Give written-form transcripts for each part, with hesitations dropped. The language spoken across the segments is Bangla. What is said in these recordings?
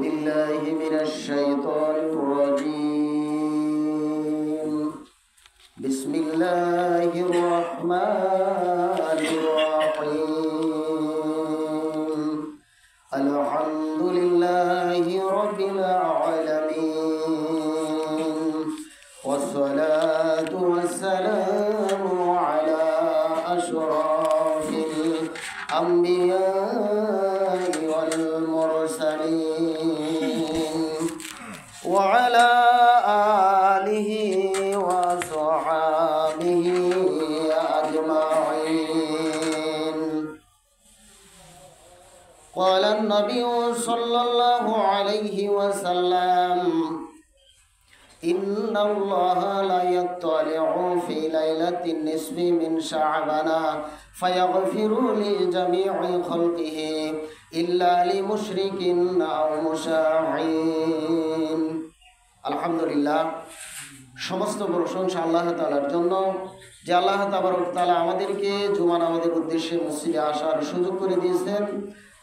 بالله من الشيطان الرجيم بسم الله الرحمن الرحيم الحمد لله رب العالمين والصلاة والسلام على أشرف الأنبياء والمرسلين وعلى آله وصحبه أجمعين. قال النبي صلى الله عليه وسلم إن الله لا يطلع في ليلة النصف من شعبان فيغفر لجميع خلقه إلا لمشرك أو مشاعين. আলহামদুলিল্লাহ, সমস্ত প্রশংসা আল্লাহ তাআলার জন্য যে আল্লাহ তাবারক তাআলা আমাদেরকে জুমা নামাজের উদ্দেশ্যে মসজিদে আসার সুযোগ করে দিয়েছেন।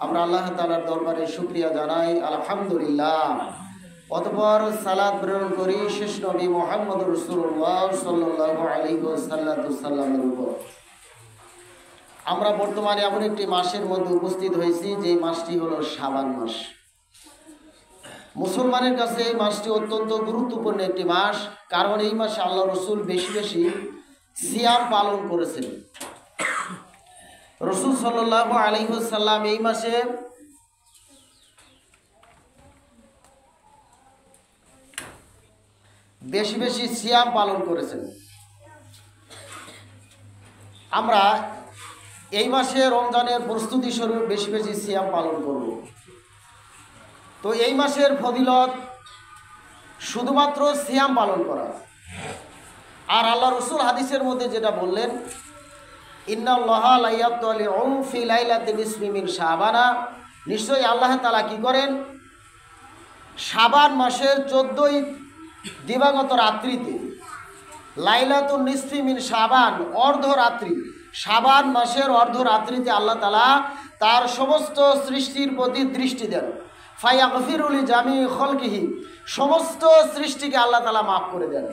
আমরা আল্লাহ তাআলার দরবারে শুকরিয়া জানাই, আলহামদুলিল্লাহ। অতঃপর সালাত প্রেরণ করি শেষ নবী মুহাম্মদ রাসূলুল্লাহ সাল্লাল্লাহু আলাইহি ওয়াসাল্লামের উপর। আমরা বর্তমানে এমন একটি মাসের মধ্যে উপস্থিত হয়েছি যে মাসটি হলো শাবান মাস। মুসলমানের কাছে এই মাসটি অত্যন্ত গুরুত্বপূর্ণ একটি মাস, কারণ এই মাসে আল্লাহ রসুল বেশি বেশি সিয়াম পালন করেছেন। রসুল সাল্লাল্লাহু আলাইহি ওয়াসাল্লাম এই মাসে বেশি বেশি সিয়াম পালন করেছেন। আমরা এই মাসে রমজানের প্রস্তুতি স্বরূপ বেশি বেশি সিয়াম পালন করব। তো এই মাসের ফজিলত শুধুমাত্র সিয়াম পালন করা। আর আল্লাহ রসুল হাদিসের মধ্যে যেটা বললেন, ইন্নাল্লাহা লা ইয়াতলিউ ফি লাইলাতিন নিসফি মিন শাবান, নিশ্চয়ই আল্লাহ তাআলা কি করেন, শাবান মাসের 14ই দিবাগত রাত্রিতে, লাইলাতুন নিসফি মিন শাবান অর্ধরাত্রি, শাবান মাসের অর্ধরাত্রিতে আল্লাহ তাআলা তার সমস্ত সৃষ্টির প্রতি দৃষ্টি দেন। ফায়াগফিরু লিজামি খলকিহি, সমস্ত সৃষ্টিকে আল্লাহ তাআলা মাফ করে দেন।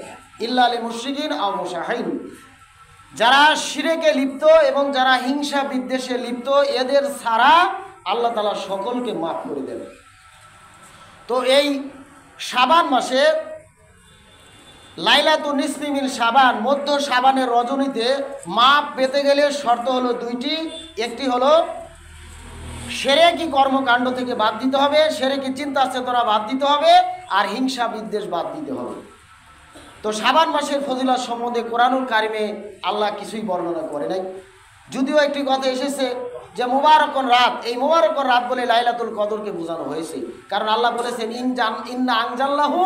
ইল্লা লিল-মুশরিকিন আও মুশাহিন, যারা শিরকে লিপ্ত এবং যারা হিংসা বিদ্বেষে লিপ্ত, এদের ছাড়া আল্লাহ তাআলা সকলকে মাফ করে দেন। তো এই শাবান মাসে লাইলাতুন নিসফি মিন শাবান, মধ্য শাবানের রজনীতে মাপ পেতে গেলে শর্ত হলো দুইটি। একটি হলো শিরকি কর্মকাণ্ড থেকে বাদ দিতে হবে, শিরকি চিন্তা চেতনা বাদ দিতে হবে, আর হিংসা বিদ্বেষ বাদ দিতে হবে। তো শাবান মাসের ফজিলত সম্বন্ধে কোরআনুল কারিমে আল্লাহ কিছুই বর্ণনা করে নাই, যদিও একটি কথা এসেছে যে মুবারকন রাত, এই মুবারকন রাত বলে লাইলাতুল কদরকে বোঝানো হয়েছে। কারণ আল্লাহ বলেছেন ইন্না আনজালনাহু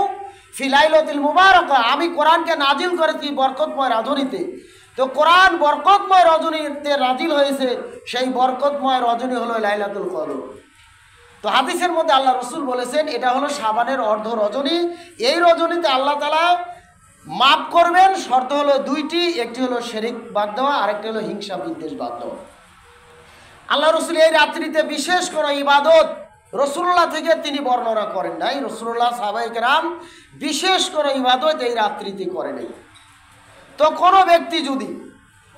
ফি লাইলাতিল মুবারাকা, আমি কোরআনকে নাজিল করেছি বরকতময় রজনীতে। তো কোরআন বরকতময় রজনীতে নাজিল হয়েছে, সেই বরকতময় রজনী হলো লাইলাতুল কদর। তো হাদিসের মধ্যে আল্লাহ রসুল বলেছেন এটা হলো শাবানের অর্ধ রজনী। এই রজনীতে আল্লাহ তাআলা মাফ করবেন, শর্ত হলো দুইটি। একটি হলো শিরক বাদ দেওয়া, আরেকটি হলো হিংসা বিদ্বেষ বাদ দেওয়া। আল্লাহ রসুল এই রাত্রিতে বিশেষ কোনো ইবাদত রসুল্লাহ থেকে তিনি বর্ণনা করেন নাই। রসুল্লাহ সাহাবায়ে কেরাম বিশেষ কোনো ইবাদত এই রাত্রিতে করে নাই। তো কোনো ব্যক্তি যদি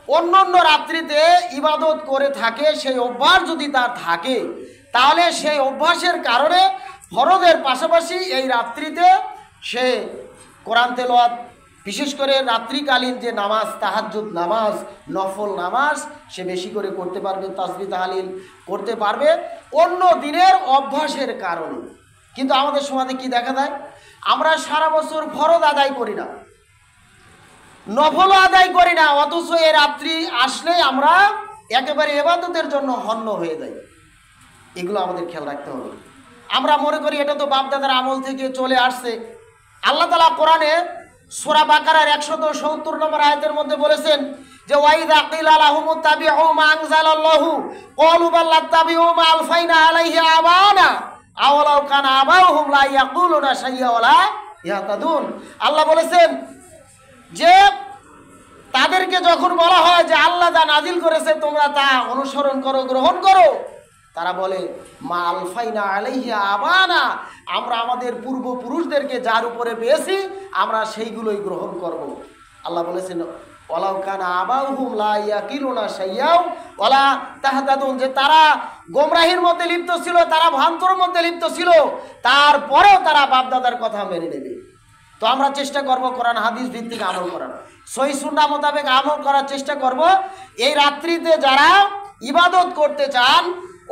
অন্য অন্য রাত্রিতে ইবাদত করে থাকে, সেই অভ্যাস যদি তার থাকে, তাহলে সেই অভ্যাসের কারণে ফরজের পাশাপাশি এই রাত্রিতে সে কোরআন তেলাওয়াত, বিশেষ করে রাত্রিকালীন যে নামাজ, তাহাজ্জুদ নামাজ, নফল নামাজ সে বেশি করে করতে পারবে, তাসবিহ তাহলিল করতে পারবে অন্য দিনের অভ্যাসের কারণে। কিন্তু আমাদের সমাজে কি দেখা যায়, আমরা সারা বছর ফরজ আদায় করি না, নফল আদায় করি না, অথচ এই রাত্রি আসলে আমরা একেবারে ইবাদতের জন্য হন্য হয়ে যাই। এগুলো আমাদের খেয়াল রাখতে হবে। আমরা মনে করি এটা তো বাপদাদার আমল থেকে চলে আসছে। আল্লাহ তাআলা কোরআনে সূরা বাকারার 170 নম্বর আয়াতের মধ্যে বলেছেন যে ওয়াইদা কিলা লাহুমুত্তাবিউ মা আনজালাল্লাহু ক্বালু বাল লাত্তাবিউ মা আলফাইনা আলাইহি আবানা আওয়ালাউ কানা আবাউহুম লা ইয়াকুলুনা শাইয়্যা ওয়ালা ইয়াহতাদুন। আল্লাহ বলেছেন যে তাদেরকে যখন বলা হয় যে আল্লাহ যা নাজিল করেছে তোমরা তা অনুসরণ করো, গ্রহণ করো, তারা বলে মা আলফাইনা আলাইহি আবানা, আমরা আমাদের পূর্বপুরুষদেরকে যার উপরে পেয়েছি আমরা সেইগুলোই গ্রহণ করব। আল্লাহ বলেছেন ওয়ালাউ কানা আবাউহুম লা ইয়াকিলুনা শাইয়াও ওয়ালা তাহতাদুন, যে তারা গোমরাহির মধ্যে লিপ্ত ছিল, তারা ভ্রান্তর মধ্যে লিপ্ত ছিল, তারপরেও তারা বাপদাদার কথা মেনে নেবে। তো আমরা চেষ্টা করব কোরআন হাদিস ভিত্তিক আমল করার, সহিহ সুন্নাহ মোতাবেক আমল করার চেষ্টা করব। এই রাত্রিতে যারা ইবাদত করতে চান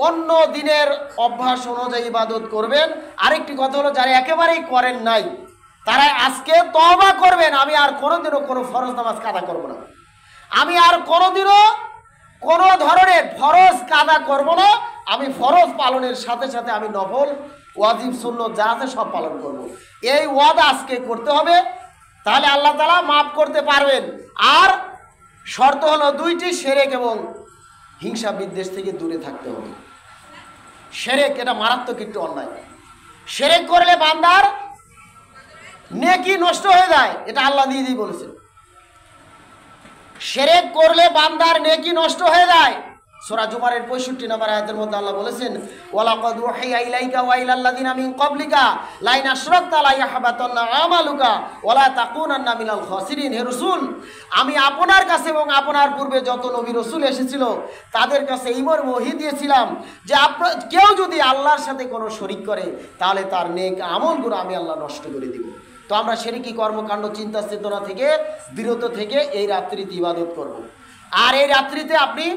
অন্য দিনের অভ্যাস অনুযায়ী ইবাদত করবেন। আরেকটি কথা হলো যারা একেবারেই করেন নাই তারা আজকে তওবা করবেন, আমি আর কোনোদিনও কোনো ফরজ নামাজ কাদা করব না, আমি আর কোনোদিনও কোনো ধরনের ফরজ কাদা করব না, আমি ফরজ পালনের সাথে সাথে আমি নফল ওয়াজিব সুন্নত যা আছে সব পালন করব। এই ওয়াদা আজকে করতে হবে, তাহলে আল্লাহ তাআলা মাফ করতে পারবেন। আর শর্ত হলো দুইটি, শিরক এবং হিংসা বিদ্বেষ থেকে দূরে থাকতে হবে। শিরক এটা মারাত্মক একটু অন্যায়, শিরক করলে বান্দার নেকি নষ্ট হয়ে যায়, এটা আল্লাহ নিজেই বলেছেন। শিরক করলে বান্দার নেকি নষ্ট হয়ে যায়। সূরা জুমারের 65 নম্বর আয়াতের মধ্যে আল্লাহ বলেছেন ওয়ালাকাদ উহিয়া ইলাইকা ওয়া ইলাল্লাযিনা মিন ক্বাবলিকা লাইন আশরাকতা লা ইয়াহবাতান্না আমালুকা ওয়া লা তাকুনান্না মিনাল খাসিরিন। হে রাসূল, আমি আপনার কাছে এবং আপনার পূর্বে যত নবী রাসূল এসেছিল তাদের কাছে এই মর্ম ওহী দিয়েছিলাম যে কেউ যদি আল্লাহর সাথে কোনো শরীক করে তাহলে তার নেক আমলগুলো আমি আল্লাহ নষ্ট করে দিব। তো আমরা শিরকি কর্মকাণ্ড চিন্তা চেতনা থেকে বিরত থেকে এই রাত্রিতে ইবাদত করব। আর এই রাত্রিতে আপনি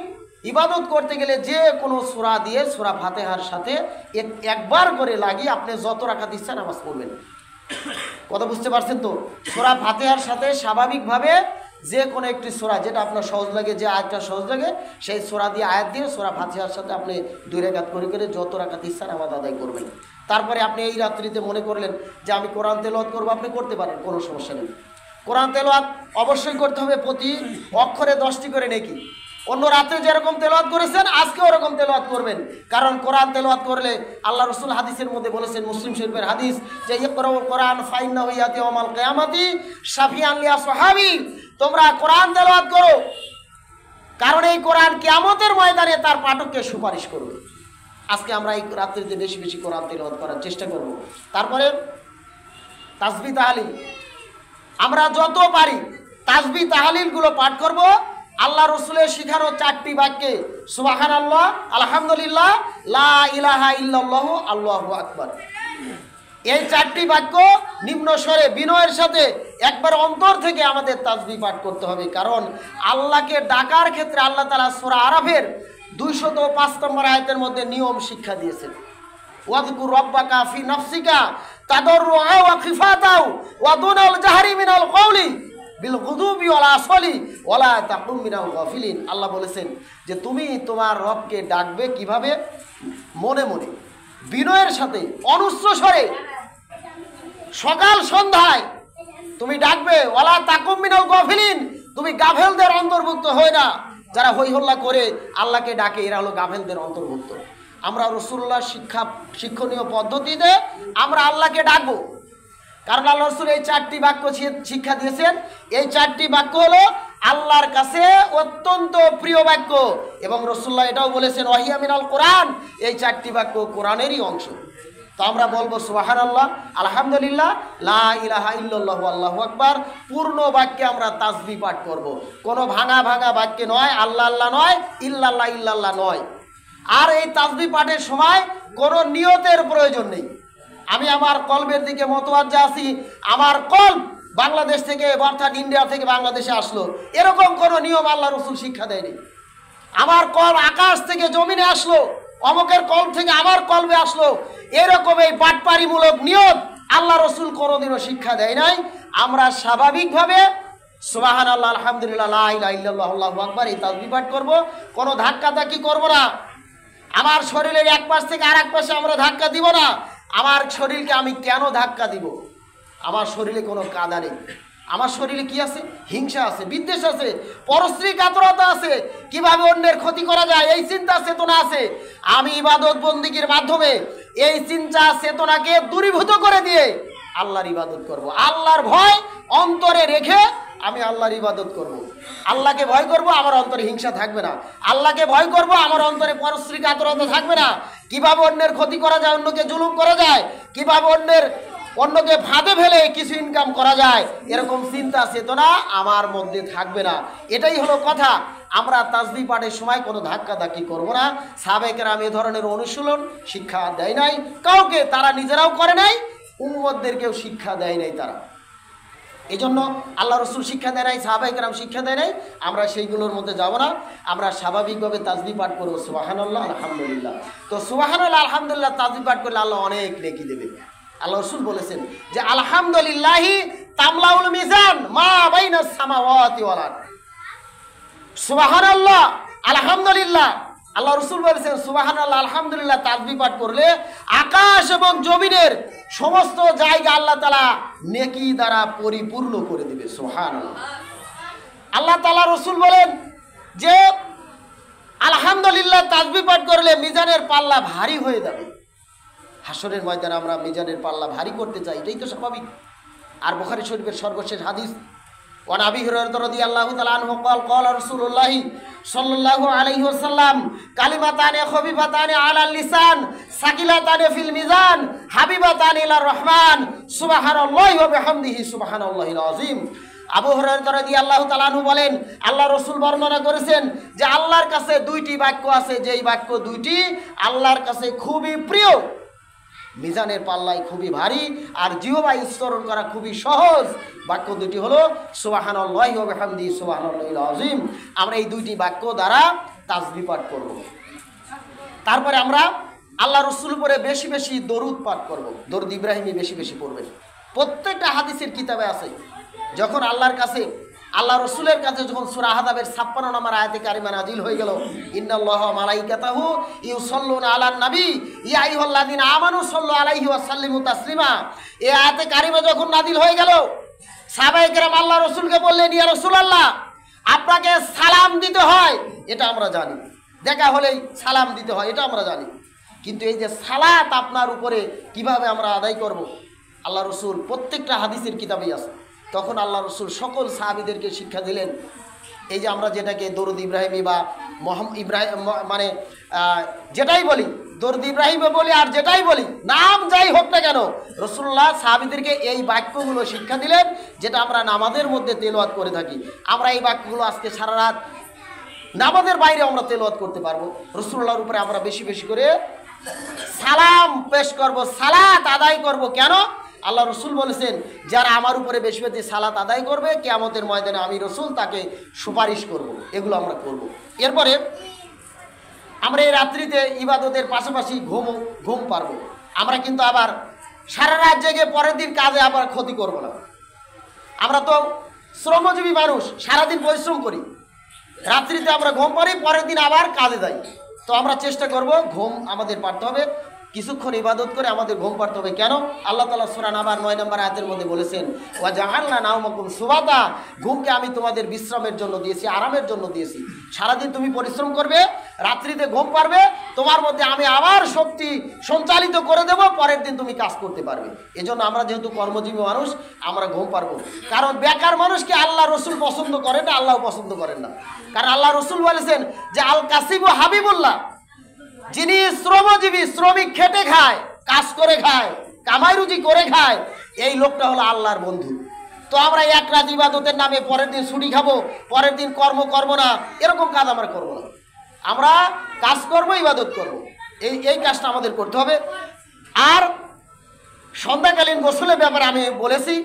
ইবাদত করতে গেলে যে কোনো সূরা দিয়ে সূরা ফাতিহার সাথে একবার করে লাগিয়ে আপনি যত রাকাত ইচ্ছা নামাজ পড়বেন। কথা বুঝতে পারছেন তো? সূরা ফাতিহার সাথে স্বাভাবিকভাবে যে কোনো একটি সূরা যেটা আপনার সহজ লাগে, যে আয়াতটা সহজ লাগে সেই সূরা দিয়ে আয়াত দিয়ে সূরা ফাতিহার সাথে আপনি 2 রাকাত করে করে যত রাকাত ইচ্ছা নামাজ আদায় করবেন। তারপরে আপনি এই রাত্রিতে মনে করলেন যে আমি কোরআন তেলাওয়াত করব, আপনি করতে পারেন, কোনো সমস্যা নেই। কোরআন তেলাওয়াত অবশ্যই করতে হবে, প্রতি অক্ষরে 10টি করে নেকি। অন্য রাত্রে যেরকম তেলাওয়াত করেছেন আজকে ওরকম তেলাওয়াত করবেন, কারণ কোরআন তেলাওয়াত করলে আল্লাহ রাসূল হাদিসের মধ্যে বলেছেন, মুসলিম শরীফের হাদিস, যে ইকরাউল কোরআন ফাইন্নাহু ইয়াতি ইয়াউমাল কিয়ামাতি শাফিআন লি আসহাবি, তোমরা কোরআন তেলাওয়াত করো, কারণ এই কোরআন কিয়ামতের ময়দানে তার পাঠককে সুপারিশ করবে। আজকে আমরা এই রাত্রিতে বেশি বেশি কোরআন তেলাওয়াত করার চেষ্টা করব। তারপরে তাসবিহ তাহলিল, আমরা যত পারি তাসবিহ তাহলিলগুলো পাঠ করব। আল্লাহ রসুলের শিখানো 4টি বাক্যে সুবহানাল্লাহ, আলহামদুলিল্লাহ, লা ইলাহা ইল্লাল্লাহু, আল্লাহু আকবার, এই 4টি বাক্য নিম্ন স্বরে বিনয়ের সাথে একবার অন্তর থেকে আমাদের তাসবিহ পাঠ করতে হবে। কারণ আল্লাহকে ডাকার ক্ষেত্রে আল্লাহ তাআলা সূরা আরাফের 205 নম্বর আয়াতের মধ্যে নিয়ম শিক্ষা দিয়েছেন। ওয়াযকুর রাব্বাকা ফি নাফসিকা তাদাররুআ ওয়া খিফাতাও ওয়া দুনাল জাহরি মিনাল কওলি বিল গুদুবি ওয়াল আসলি ওয়ালা তাকুম মিনাল গাফিলিন। আল্লাহ বলেছেন যে তুমি তোমার রবকে ডাকবে কিভাবে? মনে মনে, বিনয়ের সাথে, অনুচ্চ স্বরে, সকাল সন্ধ্যায় তুমি ডাকবে। ওয়ালা তাকুম মিনাল গাফিলিন, তুমি গাফেলদের অন্তর্ভুক্ত হই না। যারা হই হল্লা করে আল্লাহকে ডাকে এরা হলো গাফেলদের অন্তর্ভুক্ত। আমরা রাসূলুল্লাহর শিক্ষণীয় পদ্ধতিতে আমরা আল্লাহকে ডাকবো, কারণ আল্লাহ রাসূল এই 4টি বাক্য শিক্ষা দিয়েছেন। এই 4টি বাক্য হলো আল্লাহর কাছে অত্যন্ত প্রিয় বাক্য, এবং রাসূলুল্লাহ এটাও বলেছেন ওয়াহিয়া মিনাল কোরআন, এই 4টি বাক্য কোরআনেরই অংশ। তো আমরা বলবো সুবহানাল্লাহ, আলহামদুলিল্লাহ, লা ইলাহা ইল্লাল্লাহু, আল্লাহু আকবার। পূর্ণ বাক্যে আমরা তাসবিহ পাঠ করব, কোনো ভাঙা ভাঙা বাক্যে নয়, আল্লাহ আল্লাহ নয়, ইল্লাল্লাহ ইল্লাল্লাহ নয়। আর এই তাসবিহ পাঠের সময় কোনো নিয়তের প্রয়োজন নেই। আমি আমার কলবের দিকে মতওয়াজ্জা আছি, আমার কলব বাংলাদেশ থেকে অর্থাৎ ইন্ডিয়া থেকে বাংলাদেশে আসলো, এরকম কোনো নিয়ম আল্লাহ রাসূল শিক্ষা দেয়নি। আমার কলব আকাশ থেকে জমিনে আসলো, অমুকের কলব থেকে আমার কলবে আসলো, এরকম এই বাটপারিমূলক নিয়ত আল্লাহ রাসূল কোনোদিনও শিক্ষা দেয় নাই। আমরা স্বাভাবিকভাবে সুবহানাল্লাহ, আলহামদুলিল্লাহ, লা ইলাহা ইল্লাল্লাহু, আল্লাহু আকবার এই তাসবিহ পাঠ করব, কোনো ধাক্কাধাক্কি করব না। আমার শরীরের এক পাশ থেকে আর এক পাশে আমরা ধাক্কা দিব না। আমার শরীরকে আমি কেন ধাক্কা দিব? আমার শরীরে কোনো কাদা নেই। আমার শরীরে কি আছে? হিংসা আছে, বিদ্বেষ আছে, পরশ্রী কাতরতা আছে, কিভাবে অন্যের ক্ষতি করা যায় এই চিন্তা চেতনা আছে। আমি ইবাদত বন্দিগির মাধ্যমে এই চিন্তা চেতনাকে দূরীভূত করে দিয়ে আল্লাহর ইবাদত করব। আল্লাহর ভয় অন্তরে রেখে আমি আল্লাহর ইবাদত করব। আল্লাহকে ভয় করব, আমার অন্তরে হিংসা থাকবে না। আল্লাহকে ভয় করব, আমার অন্তরে পরশ্রী কাতরতা থাকবে না। কিভাবে অন্যের ক্ষতি করা যায়, অন্যকে জুলুম করা যায়, কিভাবে অন্যকে ফাঁদে ফেলে কিছু ইনকাম করা যায়, এরকম চিন্তা চেতনা আমার মধ্যে থাকবে না। এটাই হলো কথা। আমরা তাসবিহ পাঠের সময় কোনো ধাক্কাধাক্কি করব না। সাহাবায়ে কেরাম এ ধরনের অনুশীলন শিক্ষা দেয় নাই কাউকে, তারা নিজেরাও করে নাই, উম্মতদেরকেও শিক্ষা দেয় নাই তারা। এই জন্য আল্লাহ রসুল শিক্ষা দেয় নাই, সাহাবায়ে কেরাম শিক্ষা দেয় নাই, আমরা সেইগুলোর মধ্যে যাব না। আমরা স্বাভাবিকভাবে তাসবিহ পাঠ করবো সুবহানাল্লাহ আলহামদুলিল্লাহ। তো সুবহানাল্লাহ আলহামদুলিল্লাহ তাসবিহ পাঠ করলে আল্লাহ অনেক নেকি দেবে। আল্লাহ রসুল বলেছেন যে আলহামদুলিল্লাহি তামলাউল মিজান মা বাইনাস সামাওয়াতি ওয়াল আরদ। সুবহানাল্লাহ আলহামদুলিল্লাহ, আল্লাহ রসুল বলেছেন সুবহানাল্লাহ আলহামদুলিল্লাহ তাসবিহ পাঠ করলে আকাশ এবং জমিনের সমস্ত জায়গা আল্লাহ তাআলা নেকি দ্বারা পরিপূর্ণ করে দিবে। সুবহানাল্লাহ। আল্লাহ তাআলা রসুল বলেন যে আলহামদুলিল্লাহ তাসবিহ পাঠ করলে মিজানের পাল্লা ভারী হয়ে যাবে। হাসরের ময়দানে আমরা মিজানের পাল্লা ভারী করতে চাই, এটাই তো স্বাভাবিক। আর বুখারী শরীফের সর্বশেষ হাদিস ওয়ান আবি হুরায়রা রাদিয়াল্লাহু তাআলা আনহু قال قال رسول الله صلى الله عليه وسلم কালিমাতান খফিফাতান আলাল লিসান সাকিলাতান ফিল মিজান হাবিবাতান ইলার রহমান সুবহানাল্লাহি ওয়া বিহামদিহি সুবহানাল্লাহিল আযীম। আবু হুরায়রা রাদিয়াল্লাহু তাআলা আনহু বলেন আল্লাহ রাসূল বর্ণনা করেছেন যে আল্লাহর কাছে দুইটি বাক্য আছে, যেই বাক্য দুইটি আল্লাহর কাছে খুবই প্রিয়, মিজানের পাল্লায় খুবই ভারী আর জিহ্বায় উচ্চারণ করা খুবই সহজ। বাক্য দুটি হলো সুবহানাল্লাহি ওয়া বিহামদিহি সুবহানাল্লাহিল আযীম। আমরা এই দুইটি বাক্য দ্বারা তাসবিহ পাঠ করব। তারপরে আমরা আল্লাহ রাসূল উপরে বেশি বেশি দরুদ পাঠ করব। দরুদ ইব্রাহিমি বেশি বেশি পড়বেন। প্রত্যেকটা হাদিসের কিতাবে আছে, যখন আল্লাহ রসুলের কাছে যখন সূরা আহজাবের 56 নম্বর আয়াতে কারিমা নাজিল হয়ে গেল, ইন্নাল্লাহা ওয়া মালাইকাতাহু ইউসাল্লুনা আলান নবী ইয়া আইয়ুহাল্লাযীনা আমানু সাল্লু আলাইহি ওয়া সাল্লিমু তাসলিমা, এই আয়াতে কারিমা যখন নাজিল হয়ে গেল, সাহাবায়ে কেরাম আল্লাহ রসুলকে বললেন ইয়া রাসূলুল্লাহ, আপনাকে সালাম দিতে হয় এটা আমরা জানি, দেখা হলেই সালাম দিতে হয় এটা আমরা জানি, কিন্তু এই যে সালাত আপনার উপরে কিভাবে আমরা আদায় করব, আল্লাহ রসুল প্রত্যেকটা হাদিসের কিতাবেই আছে। তখন আল্লাহ রসুল সকল সাহাবীদেরকে শিক্ষা দিলেন। এই যে আমরা যেটাকে দরুদ ইব্রাহিমি বা মানে যেটাই বলি, দরুদ ইব্রাহিমে বলি আর যেটাই বলি, নাম যাই হোক না কেন, রাসূলুল্লাহ সাহাবীদেরকে এই বাক্যগুলো শিক্ষা দিলেন, যেটা আমরা নামাজের মধ্যে তেলাওয়াত করে থাকি। আমরা এই বাক্যগুলো আজকে সারা রাত নামাজের বাইরে আমরা তেলাওয়াত করতে পারবো। রাসূলুল্লাহর উপরে আমরা বেশি বেশি করে সালাম পেশ করব, সালাত আদায় করব। কেন? আল্লাহ রসুল বলেছেন যারা আমার উপরে বেশি বেশি সালাত আদায় করবে, কিয়ামতের ময়দানে আমি রসুল তাকে সুপারিশ করব। এগুলো আমরা করব। এরপরে আমরা এই রাত্রিতে ইবাদতের পাশাপাশি ঘুম পারবো। আমরা কিন্তু আবার সারা রাত জেগে পরের দিন কাজে আবার ক্ষতি করব না। আমরা তো শ্রমজীবী মানুষ, সারাদিন পরিশ্রম করি, রাত্রিতে আমরা ঘুম পারি, পরের দিন আবার কাজে যাই। তো আমরা চেষ্টা করব ঘুম আমাদের পারতে হবে, কিছুক্ষণ ইবাদত করে আমাদের ঘুম পাড়তে হবে। কেন? আল্লাহ তাআলা সূরা নাবার 9 নম্বর আয়াতের মধ্যে বলেছেন ওয়া জাআলনা নাওমাকুম সুবাতা, ঘুমকে আমি তোমাদের বিশ্রামের জন্য দিয়েছি, আরামের জন্য দিয়েছি। সারাদিন তুমি পরিশ্রম করবে, রাত্রিতে ঘুম পারবে, তোমার মধ্যে আমি আবার শক্তি সঞ্চালিত করে দেব, পরের দিন তুমি কাজ করতে পারবে। এজন্য আমরা যেহেতু কর্মজীবী মানুষ, আমরা ঘুম পারবো। কারণ বেকার মানুষকে আল্লাহ রসুল পছন্দ করেন না, আল্লাহ পছন্দ করেন না। কারণ আল্লাহ রসুল বলেছেন যে আল কাসিবু হাবিবুল্লাহ, যিনি শ্রমজীবী, শ্রমিক, খেটে খায়, কাজ করে খায়, কামাই রুজি করে খায়, এই লোকটা হলো আল্লাহর বন্ধু। তো আমরা এক রাত ইবাদতের নামে পরের দিন ছুটি খাবো, পরের দিন কর্ম করবো না, এরকম কাজ আমরা করবো না। আমরা কাজ করবো, ইবাদত করবো, এই কাজটা আমাদের করতে হবে। আর সন্ধ্যাকালীন গোসলের ব্যাপারে আমি বলেছি,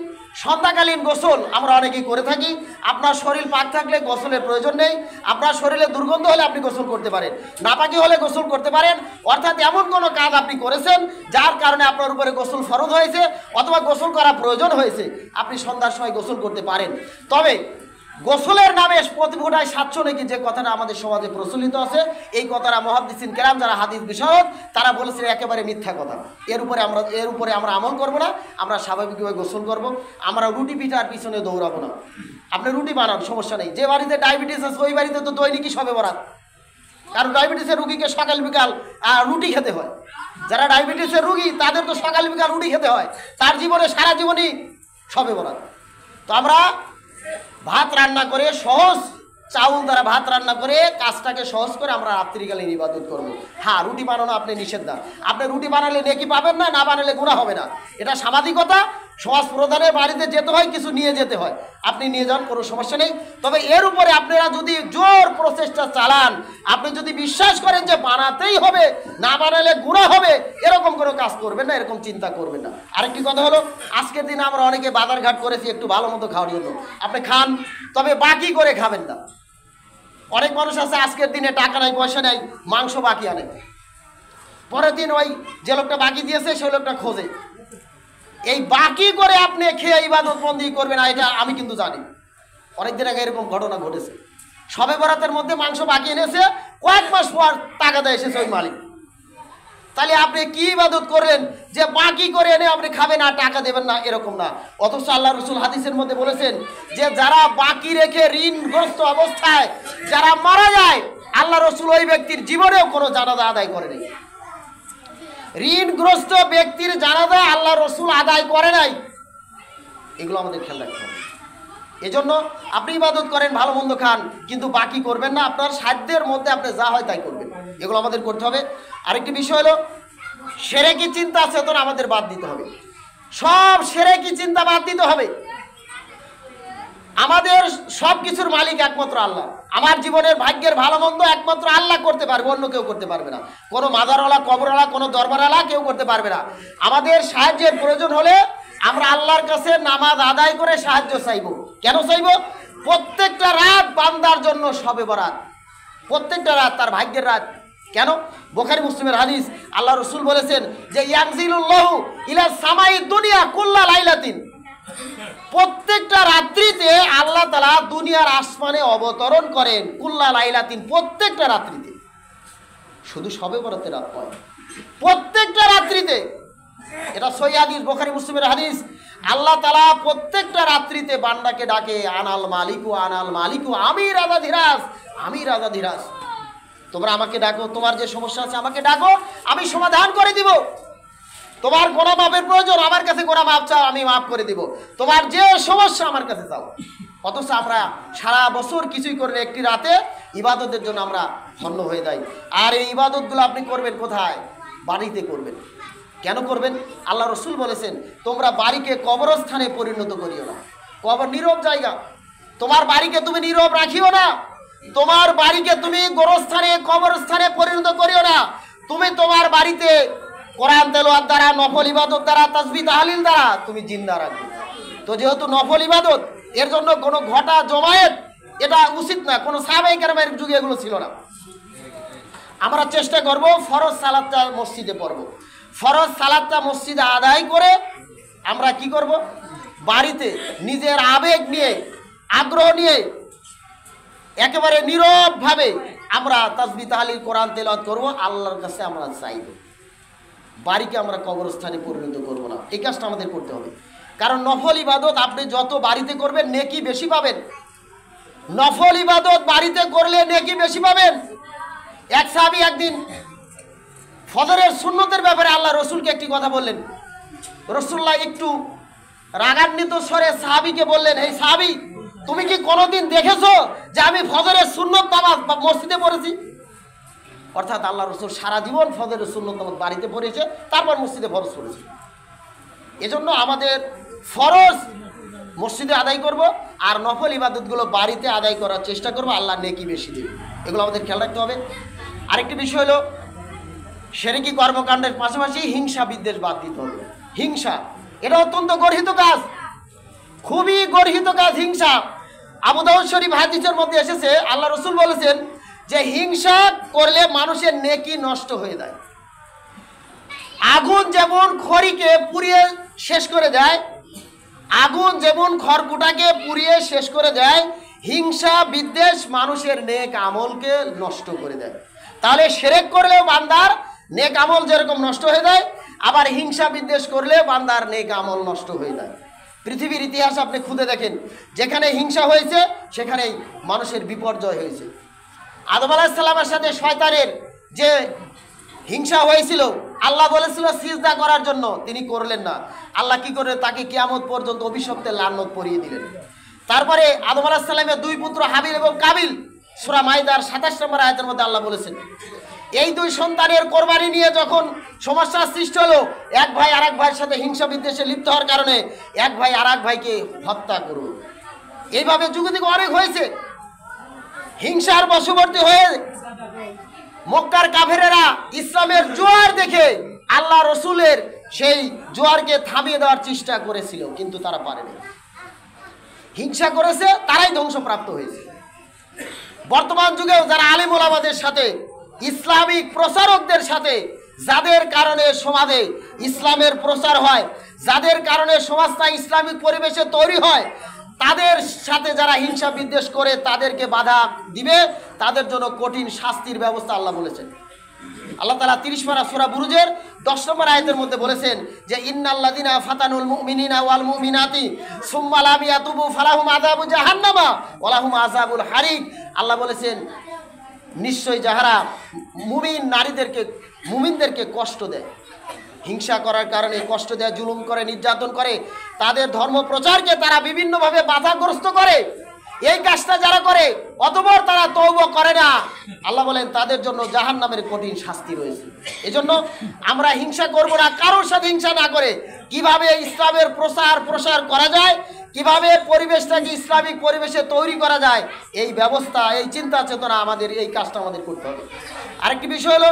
সন্ধ্যাকালীন গোসল আমরা অনেকেই করে থাকি। আপনার শরীর পাক থাকলে গোসলের প্রয়োজন নেই। আপনার শরীরে দুর্গন্ধ হলে আপনি গোসল করতে পারেন, নাপাকি হলে গোসল করতে পারেন। অর্থাৎ এমন কোনো কাজ আপনি করেছেন যার কারণে আপনার উপরে গোসল ফরজ হয়েছে অথবা গোসল করা প্রয়োজন হয়েছে, আপনি সন্ধ্যার সময় গোসল করতে পারেন। তবে গোসলের নামে প্রতি ফোঁটায় 700 নাকি যে কথাটা আমাদের সমাজে প্রচলিত আছে, এই কথাটা মুহাদ্দিসিন কেরাম যারা হাদিস বিশারদ তারা বলেছেন একেবারে মিথ্যা কথা। এর উপরে আমরা আমল করব না। আমরা স্বাভাবিকভাবে গোসল করব। আমরা রুটি পিঠার পিছনে দৌড়াবো না। আপনি রুটি বানান, সমস্যা নেই। যে বাড়িতে ডায়াবেটিস আছে ওই বাড়িতে তো দৈনিকই সবে বরাত, কারণ ডায়াবেটিসের রুগীকে সকাল বিকাল রুটি খেতে হয়। যারা ডায়াবেটিসের রুগী তাদের তো সকাল বিকাল রুটি খেতে হয়, তার জীবনে সারা জীবনই সবে বরাত। তো আমরা ভাত রান্না করে সহজ চাউল দ্বারা ভাত রান্না করে কাজটাকে সহজ করে আমরা রাত্রিকালীন ইবাদত করব। হ্যাঁ, রুটি বানানো আপনি নিষেধ না, আপনি রুটি বানালে নেকি পাবেন না, না বানালে গুনাহ হবে না, এটা সামাজিকতা। সমাজ প্রধানের বাড়িতে যেতে হয়, কিছু নিয়ে যেতে হয়, আপনি নিয়ে যান, কোনো সমস্যা নেই। তবে এর উপরে আপনারা যদি জোর প্রচেষ্টা চালান, আপনি যদি বিশ্বাস করেন যে বানাতেই হবে, না বানালে গুনাহ হবে, এরকম কোনো কাজ করবেন না, এরকম চিন্তা করবেন না। আরেকটি কথা হলো, আজকের দিনে আমরা অনেকে বাজারঘাট করেছি একটু ভালো মতো খাওয়ার জন্য, আপনি খান, তবে বাকি করে খাবেন না। অনেক মানুষ আছে আজকের দিনে টাকা নাই, পয়সা নাই, মাংস বাকি আনে, পরের দিন ওই যে লোকটা বাকি দিয়েছে সেই লোকটা খোঁজে। এই বাকি করে আপনি খেয়ে ইবাদত বন্দি করবেন না, এটা আমি কিন্তু জানি। অনেকদিন আগে এরকম ঘটনা ঘটেছে, শবে বরাতের মধ্যে মাংস বাকি এনেছে, কয়েক মাস পর টাকাটা এসেছে ওই মালিক। তাহলে আপনি কি ইবাদত করলেন যে বাকি করে এনে আপনি খাবেন আর টাকা দেবেন না, এরকম না। অথচ আল্লাহ রসুল হাদিসের মধ্যে বলেছেন যে যারা বাকি রেখে ঋণগ্রস্ত অবস্থায় যারা মারা যায়, আল্লাহ রসুল ওই ব্যক্তির জীবনেও কোনো জানাজা আদায় করেনি। ঋণগ্রস্ত ব্যক্তির জানাজা আল্লাহ রসুল আদায় করে নাই, এগুলো আমাদের খেয়াল রাখতে হবে। এজন্য আপনি ইবাদত করেন, ভালো মন্দ খান, কিন্তু বাকি করবেন না, আপনার সাধ্যের মধ্যে আপনি যা হয় তাই করবেন, এগুলো আমাদের করতে হবে। আরেকটি বিষয় হলো শিরকি চিন্তা চেতনা আমাদের বাদ দিতে হবে, সব শিরকি চিন্তা বাদ দিতে হবে। আমাদের সব কিছুর মালিক একমাত্র আল্লাহ। আমার জীবনের ভাগ্যের ভালো মন্দ একমাত্র আল্লাহ করতে পারবে, অন্য কেউ করতে পারবে না। কোনো মাজারওয়ালা, কবরওয়ালা, কোনো দরবারওয়ালা কেউ করতে পারবে না। আমাদের সাহায্যের প্রয়োজন হলে আমরা আল্লাহর কাছে নামাজ আদায় করে সাহায্য চাইব। কেন চাইব? প্রত্যেকটা রাত বান্দার জন্য শবে বরাত, প্রত্যেকটা রাত তার ভাগ্যের রাত। কেন? বুখারী মুসলিমের হাদিস, আল্লাহ রসুল বলেছেন যে ইয়ানজিলুল্লাহু ইলা সামাই দুনিয়া কুল্লা লাইলাতিন, প্রত্যেকটা রাত্রিতে আল্লাহ তাআলা দুনিয়ার আসমানে অবতরণ করেন, কুল্লা লাইলাতিন, প্রত্যেকটা রাত্রিতে, শুধু শবে বরাতের রাত নয়, প্রত্যেকটা রাত্রিতে। এটা সহিহ হাদিস, বুখারী মুসলিমের হাদিস। আল্লাহ তাআলা প্রত্যেকটা রাত্রিতে বান্দাকে ডাকে, আনাল মালিকু, আনাল মালিকু, আমি রাজা ধীরাজ, আমি রাজা ধীরাজ, তোমরা আমাকে ডাকো, তোমার যে সমস্যা আছে আমাকে ডাকো, আমি সমাধান করে দিব। তোমার গোনা মাপের প্রয়োজন, আমার কাছে গোনা মাপ চাও, আমি মাফ করে দিব। তোমার যে সমস্যা আমার কাছে চাও। অথচ আমরা সারা বছর কিছুই করে একটি রাতে ইবাদতের জন্য আমরা ধন্য হয়ে যাই। আর এই ইবাদতগুলো আপনি করবেন কোথায়? বাড়িতে করবেন। কেন করবেন? আল্লাহ রসুল বলেছেন তোমরা বাড়িকে কবরস্থানে পরিণত করিও না। কবর নীরব জায়গা, তোমার বাড়িকে তুমি নীরব রাখিও না, তোমার বাড়িকে তুমি গোরস্থানে, কবরস্থানে পরিণত করিও না। তুমি তোমার বাড়িতে কোরআন তেলাওয়াত দ্বারা, নফল ইবাদত দ্বারা, তাসবিহ তাহলিল দ্বারা তুমি জিন্দা রাখবে। তো যেহেতু নফল ইবাদত, এর জন্য কোনো ঘটা জমায়েত এটা উচিত না, কোনো সাহাবায়ে কেরামের যুগে এগুলো ছিল না। আমরা চেষ্টা করব ফরজ সালাতটা মসজিদে পড়ব, ফরজ সালাতটা মসজিদে আদায় করে আমরা কি করব? বাড়িতে নিজের আবেগ নিয়ে, আগ্রহ নিয়ে, একেবারে নীরবভাবে আমরা তাসবিহ তাহলিল, কোরআন তেলাওয়াত করব, আল্লাহর কাছে আমরা চাইব। বাড়িকে আমরা কবরস্থানে পরিণত করব না, এই কাজটা আমাদের করতে হবে। কারণ নফল ইবাদত আপনি যত বাড়িতে করবেন নেকি বেশি পাবেন। নফল ইবাদত বাড়িতে করলে নেকি বেশি পাবেন। এক সাহাবী একদিন ফজরের সুন্নতের ব্যাপারে আল্লাহ রসুলকে একটি কথা বললেন। রাসূলুল্লাহ একটু রাগান্বিত স্বরে সাহাবীকে বললেন, এই সাহাবী, তুমি কি কোনোদিন দেখেছো যে আমি ফজরের সুন্নত নামাজ মসজিদে পড়েছি? অর্থাৎ আল্লাহ রসুল সারা জীবন ফজরের সুন্নত নামাজ বাড়িতে পড়েছে, তারপর মসজিদে ফরজ পড়েছে। এজন্য আমাদের ফরজ মসজিদে আদায় করব, আর নফল ইবাদতগুলো বাড়িতে আদায় করার চেষ্টা করব, আল্লাহ নেকি বেশি দেবে। এগুলো আমাদের খেয়াল রাখতে হবে। আরেকটি বিষয় হলো শিরকি কর্মকাণ্ডের পাশাপাশি হিংসা বিদ্বেষ বাদ দিতে হবে। হিংসা এটা অত্যন্ত গর্হিত কাজ, খুবই গর্হিত কাজ হিংসা। আবু দাউদ শরীফ হাদিসের মধ্যে এসেছে, আল্লাহ রসুল বলেছেন যে হিংসা করলে মানুষের নেকি নষ্ট হয়ে যায়। আগুন যেমন খড়িকে পুড়িয়ে শেষ করে দেয়, আগুন যেমন খড়কুটাকে পুড়িয়ে শেষ করে দেয়, হিংসা বিদ্বেষ মানুষের নেক আমলকে নষ্ট করে দেয়। তাহলে শিরক করলেও বান্দার নেক আমল যেরকম নষ্ট হয়ে যায়, আবার হিংসা বিদ্বেষ করলে বান্দার নেক আমল নষ্ট হয়ে যায়। পৃথিবীর ইতিহাস আপনি খুঁজে দেখেন, যেখানে হিংসা হয়েছে সেখানেই মানুষের বিপর্যয় হয়েছে। আদম আলাইহিস সালামের সাথে শয়তানের যে হিংসা হয়েছিল, আল্লাহ বলেছিল সিজদা করার জন্য, তিনি করলেন না। আল্লাহ কি করে? তাকে কিয়ামত পর্যন্ত অভিশপ্তের লানত পরিয়ে দিলেন। তারপরে আদম আলাইহিস সালামের দুই পুত্র হাবিল এবং কাবিল, সূরা মাইদার 27 নম্বর আয়াতের মধ্যে আল্লাহ বলেছেন, এই দুই সন্তানের কোরবানি নিয়ে যখন সমস্যার সৃষ্টি হলো, এক ভাই আরেক ভাইয়ের সাথে হিংসা বিদ্বেষে লিপ্ত হওয়ার কারণে এক ভাই আরেক ভাইকে হত্যা করল। এইভাবে যুগ যুগ অনেক হয়েছে। হিংসার বশবর্তী হয়ে মক্কার কাফেরেরা ইসলামের জোয়ার দেখে আল্লাহ রসুলের সেই জোয়ারকে থামিয়ে দেওয়ার চেষ্টা করেছিল, কিন্তু তারা পারেনি। হিংসা করেছে, তারাই ধ্বংসপ্রাপ্ত হয়েছে। বর্তমান যুগেও যারা আলেম ওলামাদের সাথে, ইসলামিক প্রচারকদের সাথে, যাদের কারণে সমাজে ইসলামের প্রচার হয়, যাদের কারণে সমাজটা ইসলামিক পরিবেশে তৈরি হয়, তাদের সাথে যারা হিংসা বিদ্বেষ করে তাদেরকে বাধা দিবে, তাদের জন্য কঠিন শাস্তির ব্যবস্থা আল্লাহ বলেছেন। আল্লাহ তাআলা 30 পারা সূরা বুরুজের 10 নম্বর আয়াতের মধ্যে বলেছেন যে ইন্নাল্লাযিনা ফাতানুল মুমিনিনা ওয়াল মুমিনাতি সুম্মা লাম ইয়াতুবু ফালাহুম আযাবু জাহান্নামা ওয়া লাহুম আযাবুল হারিক। আল্লাহ বলেছেন, নিশ্চয়ই যাহারা মুমিনদেরকে কষ্ট দেয়, হিংসা করার কারণে কষ্ট দেয়, জুলুম করে, নির্যাতন করে, তাদের ধর্ম প্রচারকে তারা বিভিন্নভাবে বাধাগ্রস্ত করে, এই কাজটা যারা করে অতঃপর তারা তওবা করে না, আল্লাহ বলেন তাদের জন্য জাহান্নামের কঠিন শাস্তি রয়েছে। এজন্য আমরা হিংসা করব না, কারোর সাথে হিংসা না করে কিভাবে ইসলামের প্রসার করা যায়, কিভাবে পরিবেশটাকে ইসলামিক পরিবেশে তৈরি করা যায়, এই ব্যবস্থা, এই চিন্তা চেতনা আমাদের, এই কাজটা আমাদের করতে হবে। আরেকটি বিষয় হলো,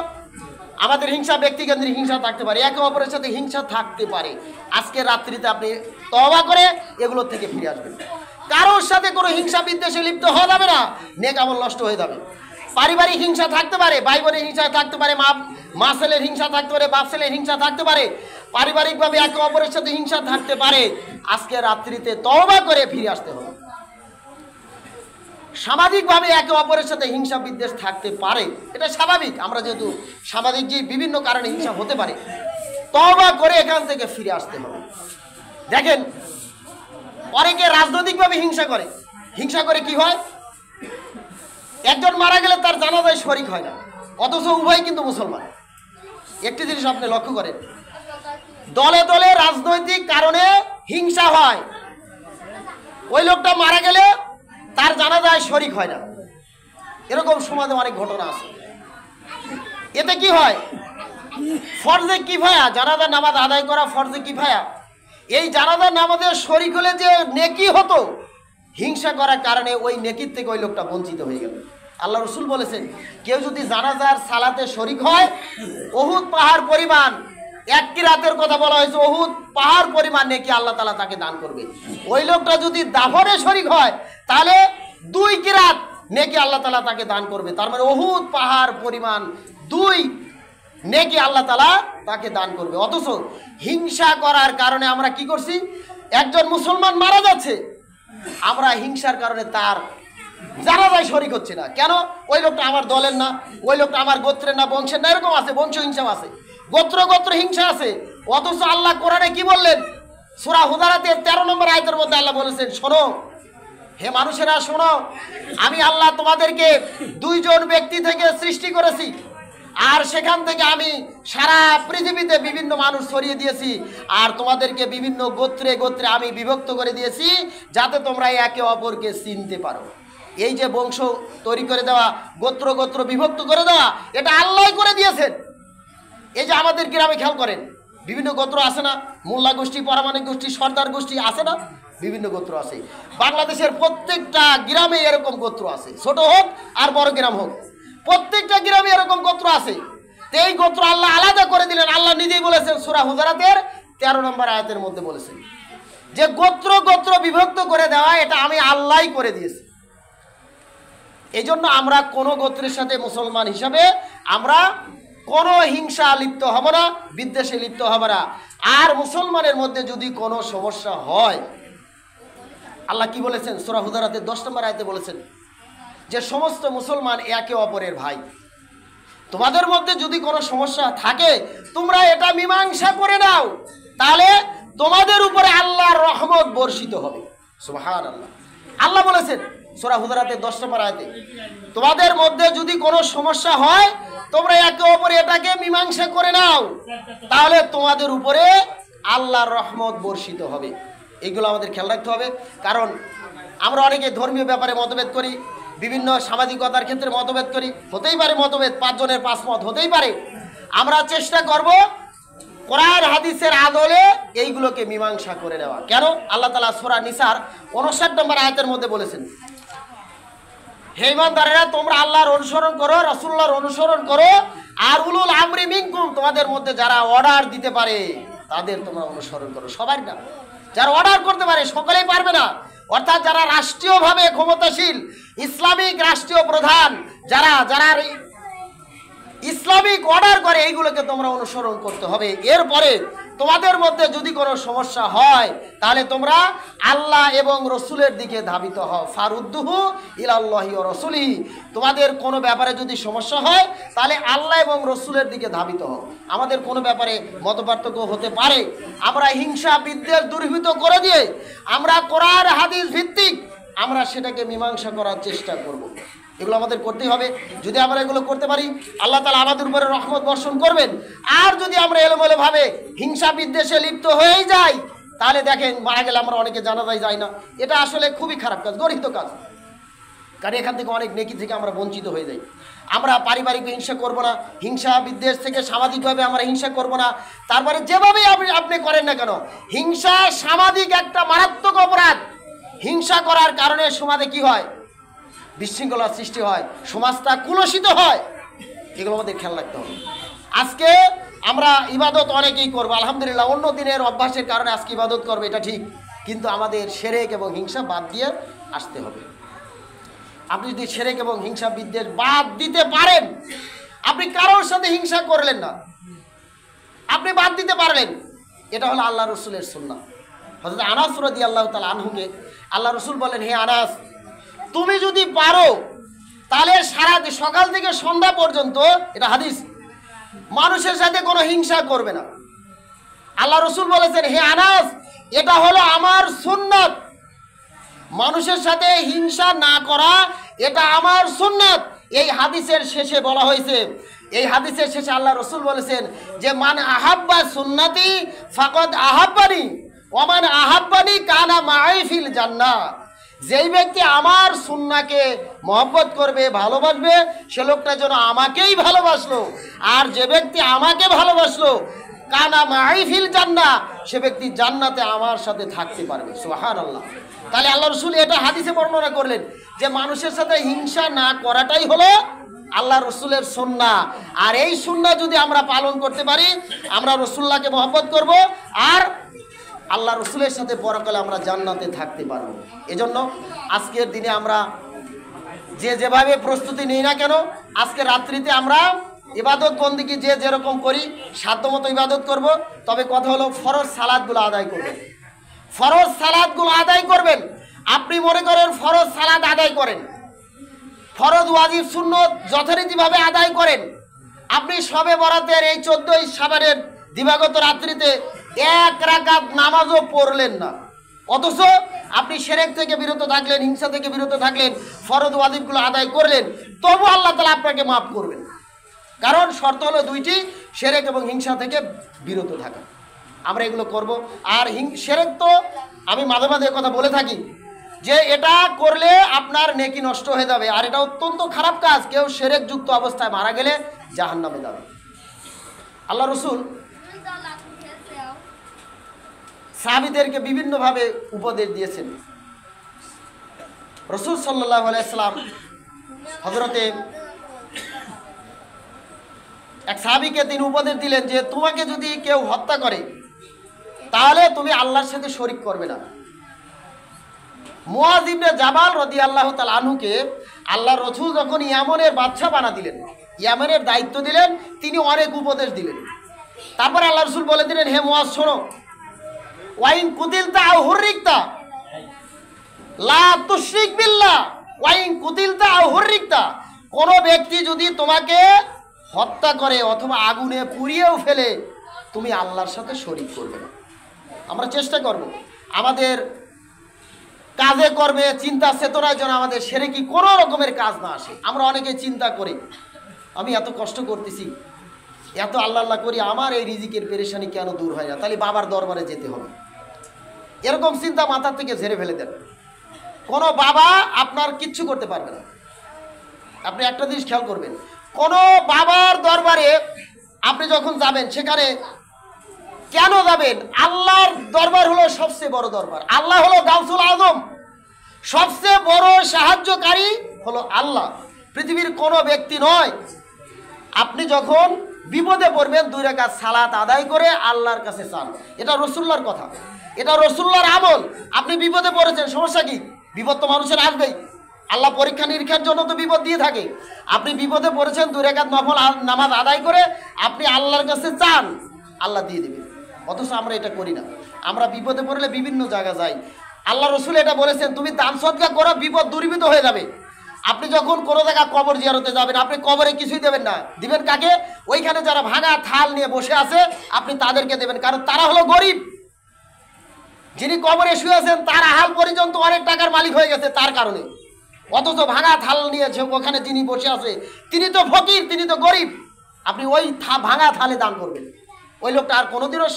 আমাদের হিংসা ব্যক্তিকেন্দ্রিক হিংসা থাকতে পারে, একে অপরের সাথে হিংসা থাকতে পারে। আজকে রাত্রিতে আপনি তওবা করে এগুলোর থেকে ফিরে আসবেন। কারোর সাথে কোনো হিংসা বিদ্বেষে লিপ্ত হওয়া যাবে না, নেক আমল নষ্ট হয়ে যাবে। পারিবারিক হিংসা থাকতে পারে, ভাই বোনের হিংসা থাকতে পারে, মা ছেলের হিংসা থাকতে পারে, বাপ ছেলের হিংসা থাকতে পারে, পারিবারিকভাবে একে অপরের সাথে হিংসা থাকতে পারে। আজকে রাত্রিতে তওবা করে ফিরে আসতে হবে। সামাজিকভাবে একে অপরের সাথে হিংসা বিদ্বেষ থাকতে পারে, এটা স্বাভাবিক। আমরা যেহেতু সামাজিক যে বিভিন্ন কারণে হিংসা হতে পারে, তওবা করে এখান থেকে ফিরে আসতে হবে। দেখেন, অনেকে রাজনৈতিকভাবে হিংসা করে কি হয়, একজন মারা গেলে তার জানাজায় শরীক হয় না, অথচ উভয় কিন্তু মুসলমান। একটি জিনিস আপনি লক্ষ্য করেন, দলে দলে রাজনৈতিক কারণে হিংসা হয়, ওই লোকটা মারা গেলে তার জানাজায় শরীক হয় না। এরকম সমাজে অনেক ঘটনা আছে। এতে কি হয়, ফরজে কিফায়া, জানাজার নামাজ আদায় করা ফরজে কিফায়া, এই জানাজার নামাজের শরীক হলে যে নেকি হতো, হিংসা করার কারণে ওই নেকির থেকে ওই লোকটা বঞ্চিত হয়ে গেল। আল্লাহ রসুল বলেছেন, কেউ যদি জানাজার সালাতে শরীক হয়, উহুদ পাহাড় পরিমাণ, একটি রাতের কথা বলা হয়েছে, উহুদ পাহাড় পরিমাণ নেকি আল্লাহ তাআলা তাকে দান করবে। ওই লোকটা যদি দাফনে শরীক হয়, তাহলে 2 কিরাত নেকি আল্লাহ তাআলা তাকে দান করবে। তার মানে উহুদ পাহাড় পরিমাণ 2 নেকি আল্লাহ তাআলা তাকে দান করবে। অথচ হিংসা করার কারণে আমরা কি করছি, একজন মুসলমান মারা যাচ্ছে, আমরা হিংসার কারণে তার জানাজায় শরীক হচ্ছে না। কেন? ওই লোকটা আমার দলের না, ওই লোকটা আমার গোত্রের না, বংশের না, এরকম আছে, বংশ হিংসা আছে, গোত্র হিংসা আছে। অথচ আল্লাহ কোরআনে কি বললেন, সূরা হুজারাতের 13 নম্বর আয়াতের মধ্যে আল্লাহ বলেছেন, শোনো হে মানুষেরা, শোনো, আমি আল্লাহ তোমাদেরকে 2 জন ব্যক্তি থেকে সৃষ্টি করেছি, আর সেখান থেকে আমি সারা পৃথিবীতে বিভিন্ন মানুষ ছড়িয়ে দিয়েছি, আর তোমাদেরকে বিভিন্ন গোত্রে গোত্রে আমি বিভক্ত করে দিয়েছি, যাতে তোমরা একে অপরকে চিনতে পারো। এই যে বংশ তৈরি করে দেওয়া, গোত্র বিভক্ত করে দেওয়া, এটা আল্লাহই করে দিয়েছেন। এই যে আমাদের গ্রামে খেয়াল করেন, বিভিন্ন গোত্র আছে না, মোল্লা গোষ্ঠী, পারমাণিক গোষ্ঠী, সর্দার গোষ্ঠী আছে না, বিভিন্ন গোত্র আছে। বাংলাদেশের প্রত্যেকটা গ্রামে এরকম গোত্র আছে, ছোট হোক আর বড় গ্রাম হোক, প্রত্যেকটা গ্রামে এরকম গোত্র আছে। এই গোত্র আল্লাহ আলাদা করে দিলেন। আল্লাহ নিজেই বলেছেন সূরা হুজারাতের 13 নম্বর আয়াতের মধ্যে বলেছেন যে গোত্র বিভক্ত করে দেওয়া এটা আমি আল্লাহই করে দিয়েছি। এই জন্য আমরা কোনো গোত্রের সাথে মুসলমান হিসাবে আমরা কোনো হিংসা লিপ্ত হব না, বিদ্বেষে লিপ্ত হব না। আর মুসলমানের মধ্যে যদি কোনো সমস্যা হয়, আল্লাহ কি বলেছেন সূরা হুজারাতের 10 নম্বর আয়াতে বলেছেন যে সমস্ত মুসলমান একে অপরের ভাই। তোমাদের মধ্যে যদি কোনো সমস্যা থাকে, তোমরা এটা মীমাংসা করে নাও, তাহলে তোমাদের উপরে আল্লাহর রহমত বর্ষিত হবে। সুবহানাল্লাহ। আল্লাহ বলেছেন সূরা হুজারাতের 10 নম্বর আয়াতে, তোমাদের মধ্যে যদি কোনো সমস্যা হয়, তোমরা একে অপরে এটাকে মীমাংসা করে নাও, তাহলে তোমাদের উপরে আল্লাহর রহমত বর্ষিত হবে। এগুলো আমাদের খেয়াল রাখতে হবে। কারণ আমরা অনেকে ধর্মীয় ব্যাপারে মতভেদ করি, বিভিন্ন সামাজিকতার ক্ষেত্রে মতভেদ করি, হতেই পারে মতভেদ, 5 জনের 5 মত হতেই পারে। আমরা চেষ্টা করব কোরআন হাদিসের আদলে এইগুলোকে মীমাংসা করে নেওয়া। কেন? আল্লাহ তাআলা সূরা নিসার 59 নম্বর আয়াতের মধ্যে বলেছেন, হে ঈমানদারেরা, তোমরা আল্লাহর অনুসরণ করো, রাসূলুল্লাহর অনুসরণ করো, আর উলুল আমরি মিনকুম, তোমাদের মধ্যে যারা অর্ডার দিতে পারে তাদের তোমরা অনুসরণ করো। সবাই না, যারা অর্ডার করতে পারে সকলেই পারবে না, অর্থাৎ যারা রাষ্ট্রীয়ভাবে ক্ষমতাশীল, ইসলামিক রাষ্ট্রীয় প্রধান, যারা যারা ইসলামিক অর্ডার করে, এইগুলোকে তোমরা অনুসরণ করতে হবে। এরপরে তোমাদের মধ্যে যদি কোনো সমস্যা হয় তাহলে তোমরা আল্লাহ এবং রসুলের দিকে ধাবিত হও। ফারুদ্দুহু ইলাল্লাহি ওয়া রাসূলিহি, তোমাদের কোনো ব্যাপারে যদি সমস্যা হয় তাহলে আল্লাহ এবং রসুলের দিকে ধাবিত হও। আমাদের কোনো ব্যাপারে মতপার্থক্য হতে পারে, আমরা হিংসা বিদ্বেষ দূরীভূত করে দিয়ে আমরা কোরআন হাদিস ভিত্তিক আমরা সেটাকে মীমাংসা করার চেষ্টা করব। এগুলো আমাদের করতেই হবে। যদি আমরা এগুলো করতে পারি, আল্লাহ তাআলা আমাদের উপরে রহমত বর্ষণ করবেন। আর যদি আমরা এলোমেলোভাবে হিংসা বিদ্বেষে লিপ্ত হয়েই যাই, তাহলে দেখেন মারা গেলে আমরা অনেকে জানাজায় যাই না। এটা আসলে খুবই খারাপ কাজ, গর্হিত কাজ, কারণ এখান থেকে অনেক নেকি থেকে আমরা বঞ্চিত হয়ে যাই। আমরা পারিবারিক হিংসা করব না, হিংসা বিদ্বেষ থেকে সামাজিকভাবে আমরা হিংসা করব না। তারপরে যেভাবেই আপনি করেন না কেন, হিংসা সামাজিক একটা মারাত্মক অপরাধ। হিংসা করার কারণে সমাজে কি হয়? বিশৃঙ্খলার সৃষ্টি হয়, সমাজটা কুলসিত হয়। এগুলো আমাদের খেয়াল রাখতে হবে। আজকে আমরা ইবাদত অনেকেই করবো, আলহামদুলিল্লাহ, অন্য দিনের অভ্যাসের কারণে আজকে ইবাদত করবে, এটা ঠিক, কিন্তু আমাদের শিরক এবং হিংসা বাদ দিয়ে আসতে হবে। আপনি যদি শিরক এবং হিংসা বিদ্বেষ বাদ দিতে পারেন, আপনি কারোর সাথে হিংসা করলেন না, আপনি বাদ দিতে পারলেন, এটা হলো আল্লাহ রসুলের সুন্নাহ। হযরত আনাস রাদিয়াল্লাহু তাআলা আনহুকে আল্লাহ রসুল বলেন, হে আনাস, তুমি যদি পারো তাহলে সারা সকাল থেকে সন্ধ্যা পর্যন্ত, এটা হাদিস, মানুষের সাথে কোনো হিংসা করবে না। আল্লাহ রসুল বলেছেন, হে আনাস, এটা হলো আমার সুন্নাত, মানুষের সাথে হিংসা না করা এটা আমার সুন্নাত। এই হাদিসের শেষে বলা হয়েছে, এই হাদিসের শেষে আল্লাহ রসুল বলেছেন যে মান আহাব্বা সুন্নতি ফাকাদ আহাব্বানি ওয়া মান আহাব্বানি কানা মাই ফিল জান্নাহ। যেই ব্যক্তি আমার সুন্নাহকে মহব্বত করবে, ভালোবাসবে, সে লোকটা যেন আমাকেই ভালোবাসলো, আর যে ব্যক্তি আমাকে ভালোবাসলো কানা মাই ফিল জান্নাহ, সে ব্যক্তি জান্নাতে আমার সাথে থাকতে পারবে। সুবহানাল্লাহ। তাহলে আল্লাহ রসুল এটা হাদিসে বর্ণনা করলেন যে মানুষের সাথে হিংসা না করাটাই হলো আল্লাহ রসুলের সুন্নাহ। আর এই সুন্নাহ যদি আমরা পালন করতে পারি, আমরা রসুল্লাহকে মহব্বত করব, আর আল্লাহ রসুলের সাথে পরকালে আমরা জান্নাতে থাকতে পারবো। এজন্য আজকের দিনে আমরা যেভাবে প্রস্তুতি নিই না কেন, আজকে রাত্রিতে আমরা ইবাদত বন্দিকে যে যেরকম করি সাধ্যমতো ইবাদত করব। তবে কথা হলো ফরজ সালাতগুলো আদায় করবেন, ফরজ সালাতগুলো আদায় করবেন। আপনি মনে করেন ফরজ সালাত আদায় করেন, ফরজ ওয়াজিব সুন্নত যথারীতিভাবে আদায় করেন। আপনি শবে বরাতের এই 14 শাবানের দিবাগত রাত্রিতে 1 রাকাত নামাজও পড়লেন না, অথচ আপনি শিরক থেকে বিরত থাকলেন, হিংসা থেকে বিরত থাকলেন, ফরজ ওয়াজিবগুলো আদায় করলেন, তবু আল্লাহ তাআলা আপনাকে মাফ করবেন। কারণ শর্ত হলো দুইটি, শিরক এবং হিংসা থেকে বিরত থাকা। আমরা এগুলো করব। আর শিরক তো আমি মাঝে মাঝে কথা বলে থাকি যে এটা করলে আপনার নেকি নষ্ট হয়ে যাবে, আর এটা অত্যন্ত খারাপ কাজ। কেউ শিরক যুক্ত অবস্থায় মারা গেলে জাহান্নামে যাবে। আল্লাহ রসুল সাহাবীদেরকে বিভিন্নভাবে উপদেশ দিয়েছেন। রসুল সাল্লাল্লাহু আলাইহি সাল্লাম হযরতে এক সাহাবীকে তিনি উপদেশ দিলেন যে তোমাকে যদি কেউ হত্যা করে তাহলে তুমি আল্লাহর সাথে শরীক করবে না। মুআয ইবনে জাবাল রাদিয়াল্লাহু তাআলা আনহুকে আল্লাহ রসুল যখন ইয়ামানের বাদশা বানা দিলেন, ইয়ামানের দায়িত্ব দিলেন, তিনি অনেক উপদেশ দিলেন। তারপর আল্লাহ রসুল বলে দিলেন, হে মুআয শোনো, ওয়াইন কুতিলতা আও হুররিকতা লা তুশরিক বিল্লাহ ওয়াইন কুতিলতা আও হুররিকতা। কোনো ব্যক্তি যদি তোমাকে হত্যা করে অথবা আগুনে পুড়িয়েও ফেলে, তুমি আল্লাহর সাথে শরীক করবে না। আমরা চেষ্টা করব আমাদের কাজে কর্মে চিন্তা চেতনায় যেন আমাদের শিরকি কোনো রকমের কাজ না আসে। আমরা অনেকে চিন্তা করি, আমি এত কষ্ট করতেছি, এত আল্লাহ আল্লাহ করি, আমার এই রিজিকের পেরেশানি কেন দূর হয় না, তাহলে বাবার দরবারে যেতে হবে। এরকম চিন্তা মাথা থেকে ঝেড়ে ফেলে দেন। কোনো বাবা আপনার কিচ্ছু করতে পারবে না। আপনি একটা জিনিস খেয়াল করবেন, কোনো বাবার দরবারে আপনি যখন যাবেন, সেখানে কেন যাবেন? আল্লাহর দরবার হলো সবচেয়ে বড় দরবার। আল্লাহ হলো গাউসুল আজম, সবচেয়ে বড় সাহায্যকারী হলো আল্লাহ, পৃথিবীর কোনো ব্যক্তি নয়। আপনি যখন বিপদে পড়বেন 2 রাকাত সালাত আদায় করে আল্লাহর কাছে চান। এটা রাসূলুল্লাহর কথা, এটা রাসূলুল্লাহর আমল। আপনি বিপদে পড়েছেন, সমস্যা কি? বিপদ তো মানুষের আসবেই, আল্লাহ পরীক্ষা নিরীক্ষার জন্য তো বিপদ দিয়ে থাকে। আপনি বিপদে পড়েছেন, 2 রাকাত নফল নামাজ আদায় করে আপনি আল্লাহর কাছে চান, আল্লাহ দিয়ে দেবে। অথচ আমরা এটা করি না। আমরা বিপদে পড়লে বিভিন্ন জায়গা যাই। আল্লাহ রসুল এটা বলেছেন, তুমি দান সদকা করো, বিপদ দূরীভূত হয়ে যাবে। আপনি যখন কোনো জায়গা কবর জিয়ারতে যাবেন, আপনি কবরে কিছুই দেবেন না। দিবেন কাকে? ওইখানে যারা ভাঙা থাল নিয়ে বসে আছে আপনি তাদেরকে দেবেন, কারণ তারা হলো গরিব। যিনি কবরে শুয়ে আছেন তার আহাল পর্যন্ত অনেক টাকার মালিক হয়ে গেছে তার কারণে, অথচ ভাঙা থাল নিয়ে ওখানে যিনি বসে আছে তিনি তো ফকির, তিনি তো গরিব। আপনি ওই ভাঙা থালে দান করবেন। ওই লোকটা আর কোনোদিনও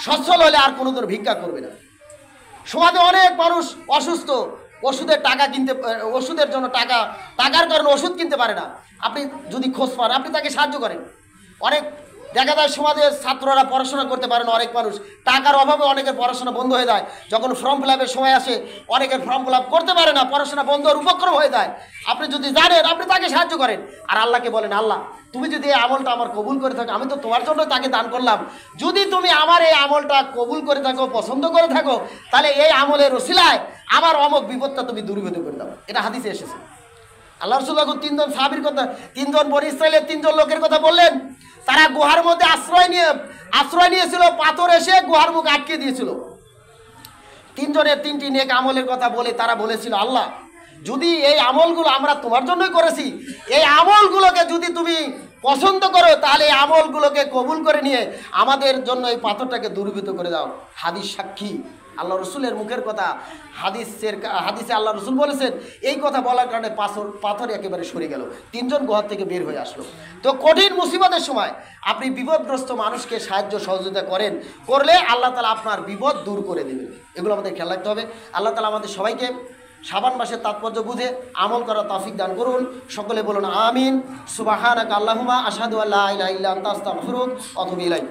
সচ্ছল হলে আর কোনোদিনও ভিক্ষা করবে না। সমাজে অনেক মানুষ অসুস্থ, ওষুধের টাকা কিনতে, ওষুধের জন্য টাকার কারণে ওষুধ কিনতে পারে না। আপনি যদি খোঁজ পান, আপনি তাকে সাহায্য করেন। অনেক দেখা যায় সমাজের ছাত্ররা পড়াশোনা করতে পারে না, অনেক মানুষ টাকার অভাবে অনেকের পড়াশোনা বন্ধ হয়ে যায়। যখন ফর্ম ফিল আপের সময় আসে অনেকের ফর্ম ফিল আপ করতে পারে না, পড়াশোনা বন্ধের উপক্রম হয়ে যায়। আপনি যদি জানেন, আপনি তাকে সাহায্য করেন। আর আল্লাহকে বলেন, আল্লাহ তুমি যদি এই আমলটা আমার কবুল করে থাকো, আমি তো তোমার জন্য তাকে দান করলাম, যদি তুমি আমার এই আমলটা কবুল করে থাকো, পছন্দ করে থাকো, তাহলে এই আমলের ওসিলায় আমার অমুক বিপদটা তুমি দূরীভূত করে দাও। এটা হাদিসে এসেছে। আল্লাহ রাসূল যখন 3 জন সাহাবীর কথা, 3 জন বনী ইসরাইলের 3 জন লোকের কথা বললেন, তারা গুহার মধ্যে আশ্রয় নিয়েছিল, পাথর এসে গুহার মুখ আটকে দিয়েছিল। 3 জনের 3টি নেক আমলের কথা বলে তারা বলেছিল, আল্লাহ যদি এই আমলগুলো আমরা তোমার জন্যই করেছি, এই আমলগুলোকে যদি তুমি পছন্দ করো, তাহলে এই আমলগুলোকে কবুল করে নিয়ে আমাদের জন্য এই পাথরটাকে দূরীভূত করে দাও। হাদিস সাক্ষী, আল্লাহ রসুলের মুখের কথা। হাদিসে আল্লাহ রসুল বলেছেন, এই কথা বলার কারণে পাথর একেবারে সরে গেল, 3 জন গুহার থেকে বের হয়ে আসলো। তো কঠিন মুসিবতের সময় আপনি বিপদগ্রস্ত মানুষকে সাহায্য সহযোগিতা করলে আল্লাহ তাআলা আপনার বিপদ দূর করে দেবেন। এগুলো আমাদের খেয়াল রাখতে হবে। আল্লাহ তাআলা আমাদের সবাইকে শাবান মাসের তাৎপর্য বুঝে আমল করার তৌফিক দান করুন। সকলে বলুন আমিন। সুবহানাকা আল্লাহুম্মা আশহাদু আল্লা ইলাহা ইল্লা আনতা আস্তাগফিরুকা ওয়া আতুবু ইলাইক।